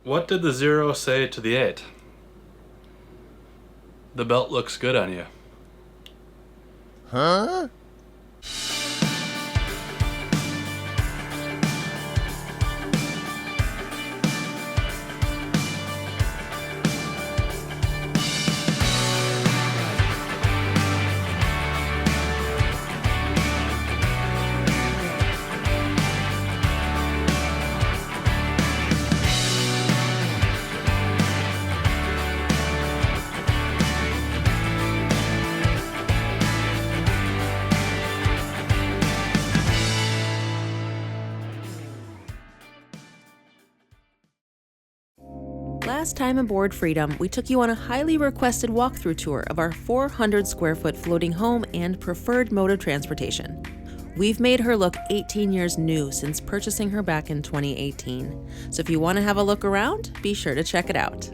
What did the 0 say to the 8? The belt looks good on you. Huh? Last time aboard Freedom, we took you on a highly requested walkthrough tour of our 400 square foot floating home and preferred mode of transportation. We've made her look 18 years new since purchasing her back in 2018. So if you want to have a look around, be sure to check it out.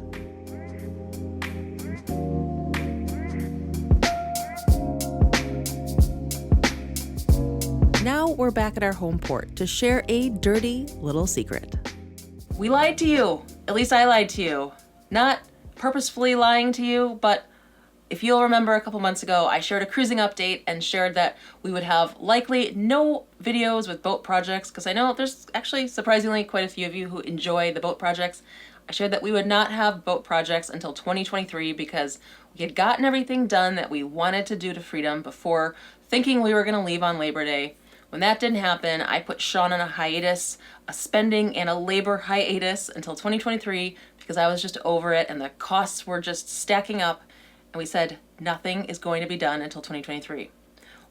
Now we're back at our home port to share a dirty little secret. We lied to you. At least I lied to you. Not purposefully lying to you, but if you'll remember a couple months ago, I shared a cruising update and shared that we would have likely no videos with boat projects, because I know there's actually surprisingly quite a few of you who enjoy the boat projects. I shared that we would not have boat projects until 2023 because we had gotten everything done that we wanted to do to Freedom before thinking we were going to leave on Labor Day. When that didn't happen, I put Sean on a hiatus, a spending and a labor hiatus until 2023 because I was just over it and the costs were just stacking up. And we said nothing is going to be done until 2023.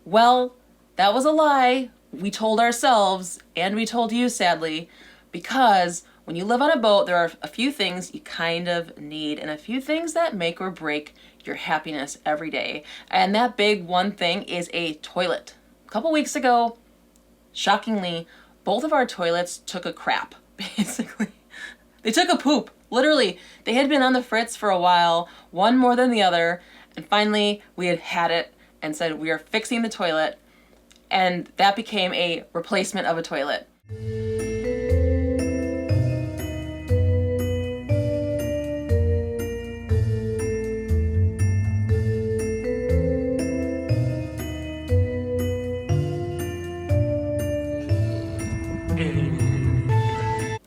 Well, that was a lie. We told ourselves and we told you, sadly, because when you live on a boat, there are a few things you kind of need and a few things that make or break your happiness every day. And that big one thing is a toilet. A couple weeks ago, shockingly, both of our toilets took a crap, basically. They took a poop, literally. They had been on the fritz for a while, one more than the other, and finally we had had it and said we are fixing the toilet, and that became a replacement of a toilet.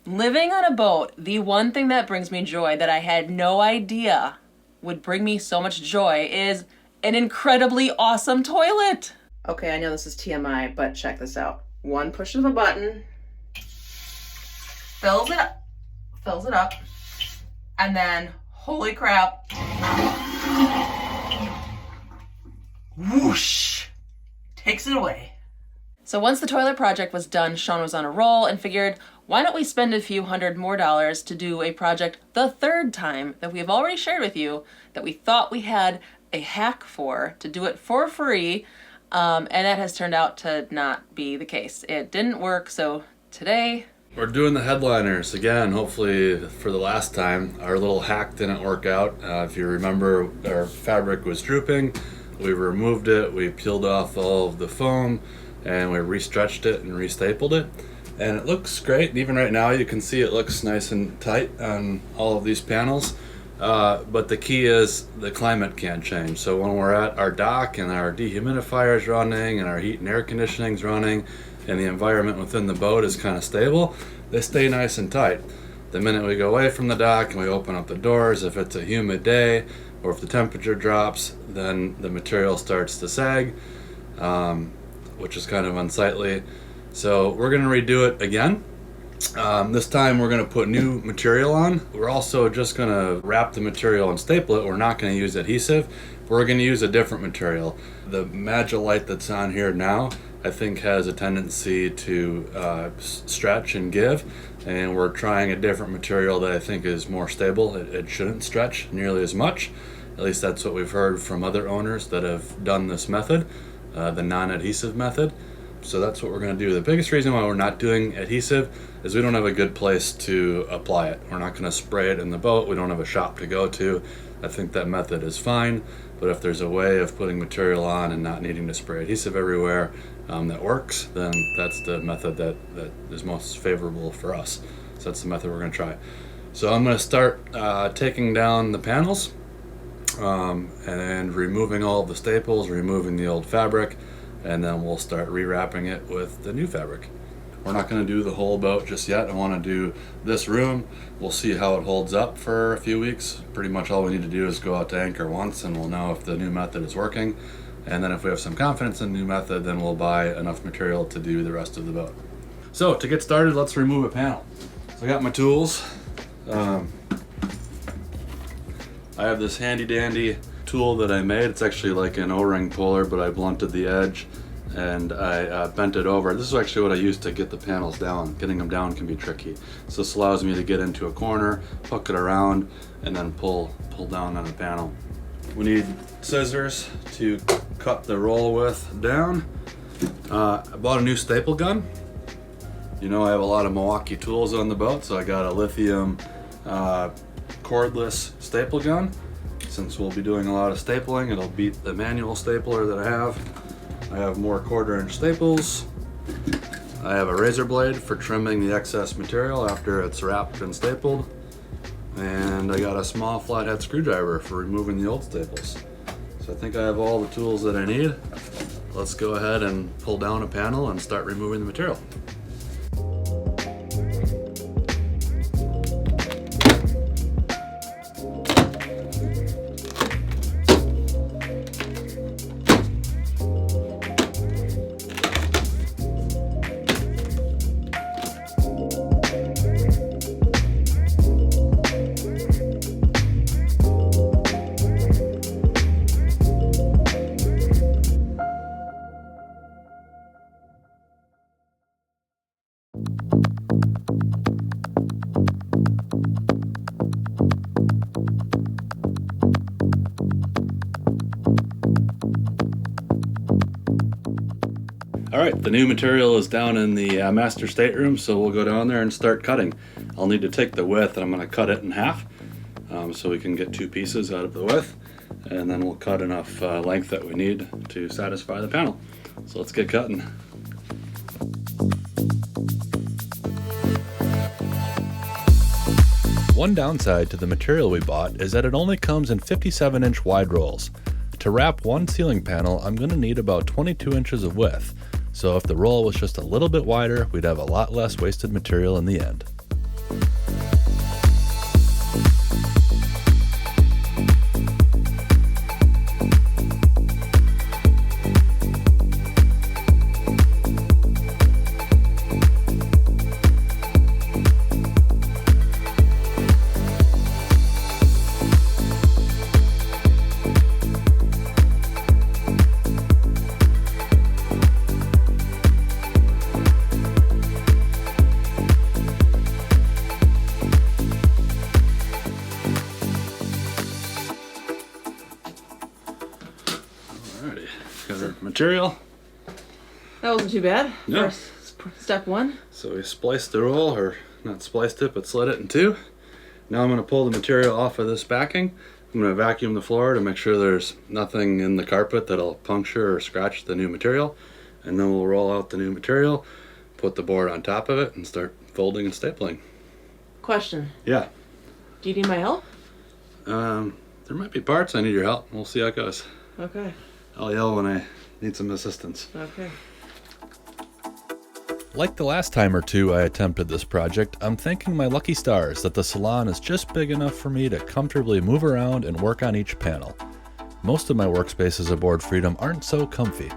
Living on a boat, the one thing that brings me joy that I had no idea would bring me so much joy is an incredibly awesome toilet. Okay, I know this is TMI, but check this out. One push of a button, fills it up, and then, holy crap, whoosh, takes it away. So once the toilet project was done, Sean was on a roll and figured, why don't we spend a few $100 more to do a project the third time that we have already shared with you that we thought we had a hack for, to do it for free, and that has turned out to not be the case. It didn't work, so today We're doing the headliners again, hopefully for the last time. Our little hack didn't work out. If you remember, our fabric was drooping. We removed it, we peeled off all of the foam, and we restretched it and restapled it. And it looks great. Even right now you can see it looks nice and tight on all of these panels. But the key is the climate can't change. So when we're at our dock and our dehumidifier is running and our heat and air conditioning is running and the environment within the boat is kind of stable, they stay nice and tight. The minute we go away from the dock and we open up the doors, if it's a humid day or if the temperature drops, then the material starts to sag, which is kind of unsightly. So we're going to redo it again. This time we're going to put new material on. We're also just going to wrap the material and staple it. We're not going to use adhesive. We're going to use a different material. The Magilite that's on here now, I think, has a tendency to stretch and give, and we're trying a different material that I think is more stable. It shouldn't stretch nearly as much. At least that's what we've heard from other owners that have done this method, the non-adhesive method. So that's what we're going to do. The biggest reason why we're not doing adhesive is we don't have a good place to apply it. We're not going to spray it in the boat. We don't have a shop to go to. I think that method is fine, but if there's a way of putting material on and not needing to spray adhesive everywhere that works, then that's the method that is most favorable for us. So that's the method we're going to try. So I'm going to start taking down the panels and removing all of the staples, removing the old fabric, and then we'll start rewrapping it with the new fabric. We're not going to do the whole boat just yet. I want to do this room. We'll see how it holds up for a few weeks. Pretty much all we need to do is go out to anchor once and we'll know if the new method is working. And then if we have some confidence in the new method, then we'll buy enough material to do the rest of the boat. So to get started, let's remove a panel. So I got my tools. I have this handy dandy tool that I made. It's actually like an O-ring puller, but I blunted the edge and I bent it over. This is actually what I use to get the panels down. Getting them down can be tricky. So this allows me to get into a corner, hook it around, and then pull down on the panel. We need scissors to cut the roll width down. I bought a new staple gun. You know, I have a lot of Milwaukee tools on the boat, so I got a lithium cordless staple gun. Since we'll be doing a lot of stapling, it'll beat the manual stapler that I have. I have more 1/4-inch staples. I have a razor blade for trimming the excess material after it's wrapped and stapled. And I got a small flathead screwdriver for removing the old staples. So I think I have all the tools that I need. Let's go ahead and pull down a panel and start removing the material. All right, the new material is down in the master stateroom, so we'll go down there and start cutting. I'll need to take the width and I'm going to cut it in half so we can get 2 pieces out of the width, and then we'll cut enough length that we need to satisfy the panel. So let's get cutting. One downside to the material we bought is that it only comes in 57-inch wide rolls. To wrap one ceiling panel, I'm going to need about 22 inches of width. So if the roll was just a little bit wider, we'd have a lot less wasted material in the end. Got our material. That wasn't too bad. No. First, step 1. So we spliced the roll, or not spliced it, but slit it in 2. Now I'm going to pull the material off of this backing. I'm going to vacuum the floor to make sure there's nothing in the carpet that'll puncture or scratch the new material. And then we'll roll out the new material, put the board on top of it, and start folding and stapling. Question. Yeah. Do you need my help? There might be parts I need your help. We'll see how it goes. Okay. I'll yell when I need some assistance. Okay. Like the last time or two I attempted this project, I'm thanking my lucky stars that the salon is just big enough for me to comfortably move around and work on each panel. Most of my workspaces aboard Freedom aren't so comfy.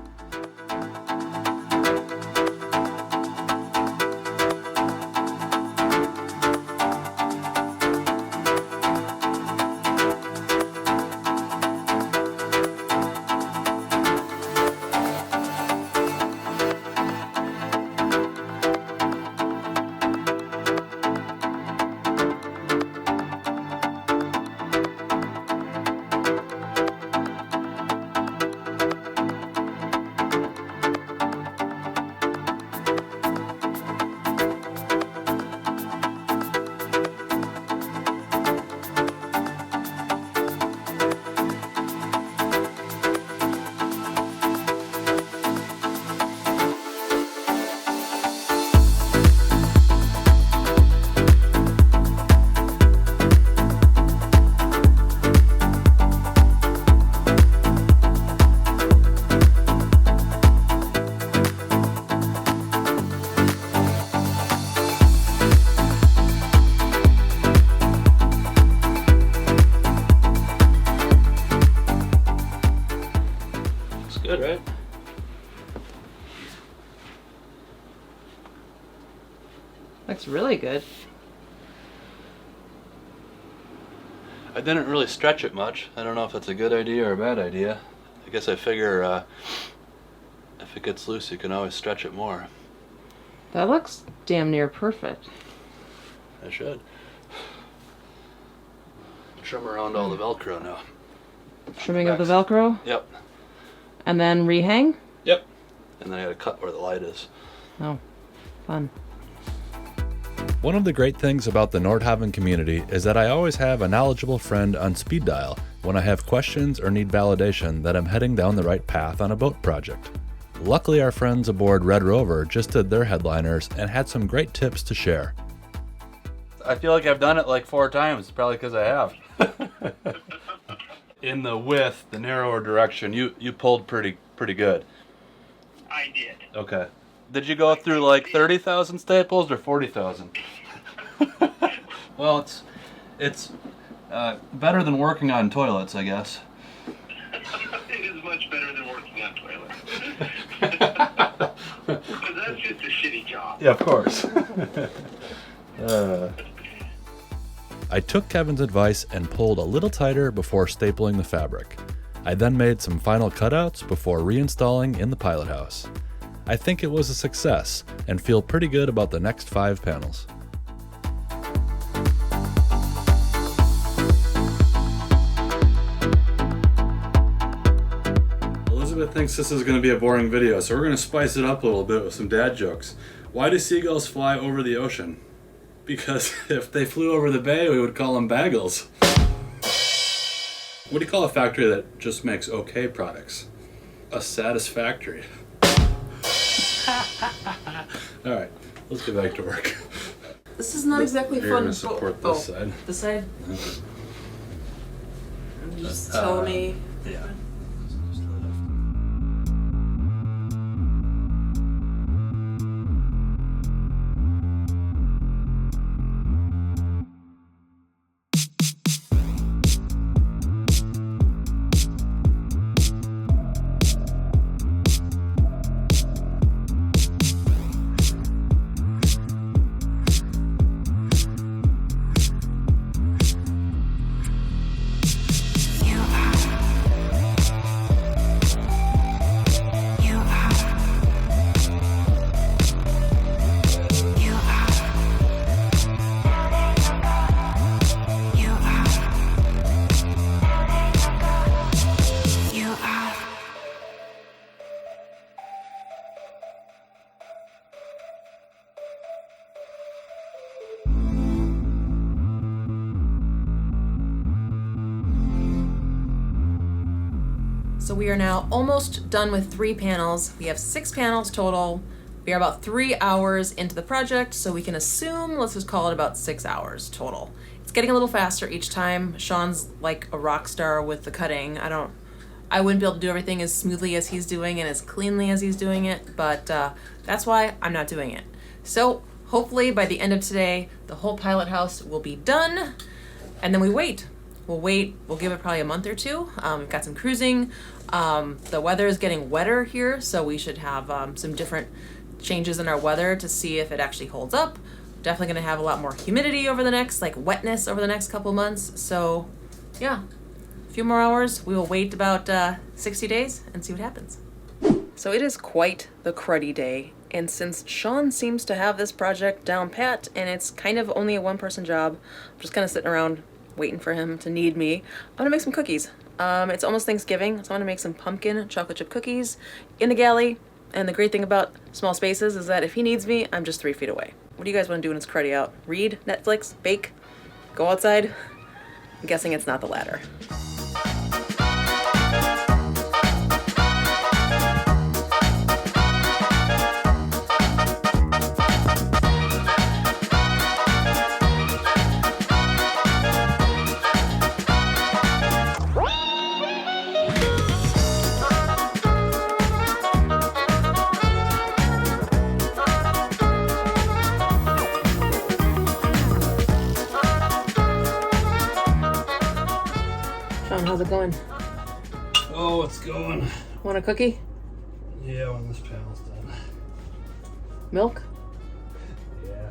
It's really good. I didn't really stretch it much. I don't know if that's a good idea or a bad idea. I guess I figure if it gets loose, you can always stretch it more. That looks damn near perfect. I should. Trim around all the Velcro now. Trimming of the Velcro? Yep. And then rehang? Yep. And then I gotta cut where the light is. Oh, fun. One of the great things about the Nordhaven community is that I always have a knowledgeable friend on speed dial when I have questions or need validation that I'm heading down the right path on a boat project. Luckily, our friends aboard Red Rover just did their headliners and had some great tips to share. I feel like I've done it like 4 times, probably because I have. In the width, the narrower direction, you pulled pretty good. I did. Okay. Did you go through like 30,000 staples or 40,000? Well, it's better than working on toilets, I guess. It is much better than working on toilets. Because that's just a shitty job. Yeah, of course. I took Kevin's advice and pulled a little tighter before stapling the fabric. I then made some final cutouts before reinstalling in the pilot house. I think it was a success and feel pretty good about the next 5 panels. Elizabeth thinks this is going to be a boring video, so we're going to spice it up a little bit with some dad jokes. Why do seagulls fly over the ocean? Because if they flew over the bay, we would call them bagels. What do you call a factory that just makes okay products? A satisfactory. All right, let's get back to work. This is not exactly You're fun. gonna support this side. This side? Just tell me. Yeah. So we are now almost done with 3 panels. We have 6 panels total. We are about 3 hours into the project, so we can assume, let's just call it about 6 hours total. It's getting a little faster each time. Sean's like a rock star with the cutting. I wouldn't be able to do everything as smoothly as he's doing and as cleanly as he's doing it, but that's why I'm not doing it. So hopefully by the end of today, the whole pilot house will be done, and then we wait. We'll give it probably a month or 2. We've got some cruising. The weather is getting wetter here, so we should have some different changes in our weather to see if it actually holds up. Definitely gonna have a lot more humidity over the next, wetness over the next couple months. So yeah, a few more hours. We will wait about 60 days and see what happens. So it is quite the cruddy day. And since Sean seems to have this project down pat and it's kind of only a 1-person job, I'm just kind of sitting around waiting for him to need me. I'm gonna make some cookies. It's almost Thanksgiving, so I'm gonna make some pumpkin chocolate chip cookies in the galley. And the great thing about small spaces is that if he needs me, I'm just 3 feet away. What do you guys want to do when it's cruddy out? Read, Netflix, bake, go outside? I'm guessing it's not the latter. How's it going? Oh, it's going. Want a cookie? Yeah, when this panel's done. Milk? Yeah.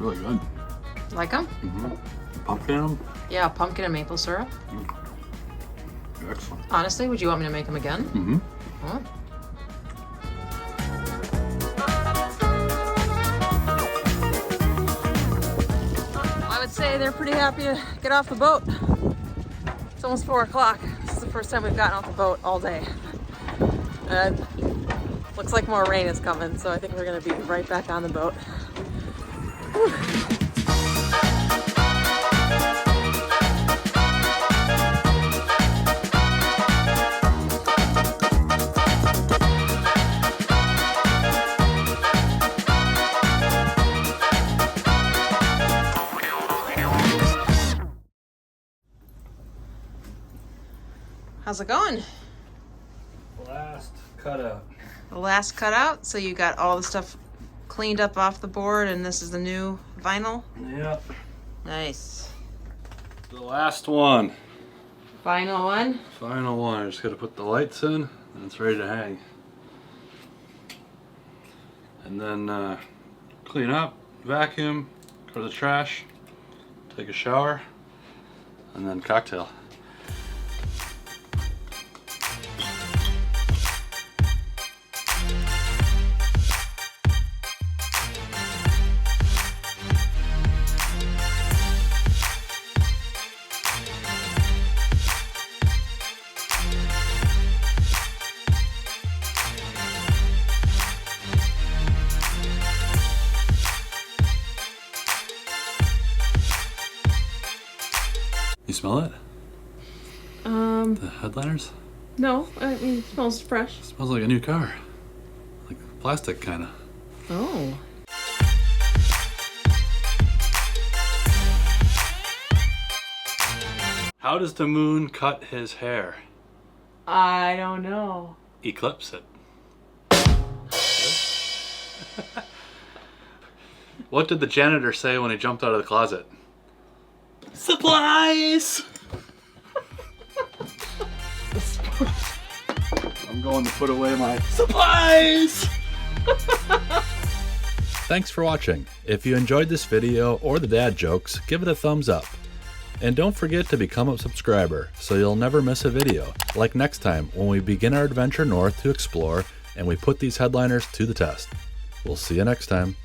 really good. Like them? Pumpkin them? Yeah, pumpkin and maple syrup. Excellent. Honestly, would you want me to make them again? Mm-hmm. Oh. I would say they're pretty happy to get off the boat. It's almost 4 o'clock. This is the first time we've gotten off the boat all day. And looks like more rain is coming, so I think we're gonna be right back on the boat. Whew. How's it going? Last cutout. The last cutout, so you got all the stuff cleaned up off the board, and this is the new vinyl? Yep. Nice. The last one. Final one? Final one. I just gotta put the lights in and it's ready to hang. And then clean up, vacuum, go to the trash, take a shower, and then cocktail. You smell it? The headliners? No, I mean, it smells fresh. It smells like a new car. Like plastic, kinda. Oh. How does the moon cut his hair? I don't know. Eclipse it. What did the janitor say when he jumped out of the closet? Supplies! I'm going to put away my supplies! Thanks for watching. If you enjoyed this video or the dad jokes, give it a thumbs up. And don't forget to become a subscriber so you'll never miss a video, like next time when we begin our adventure north to explore and we put these headliners to the test. We'll see you next time.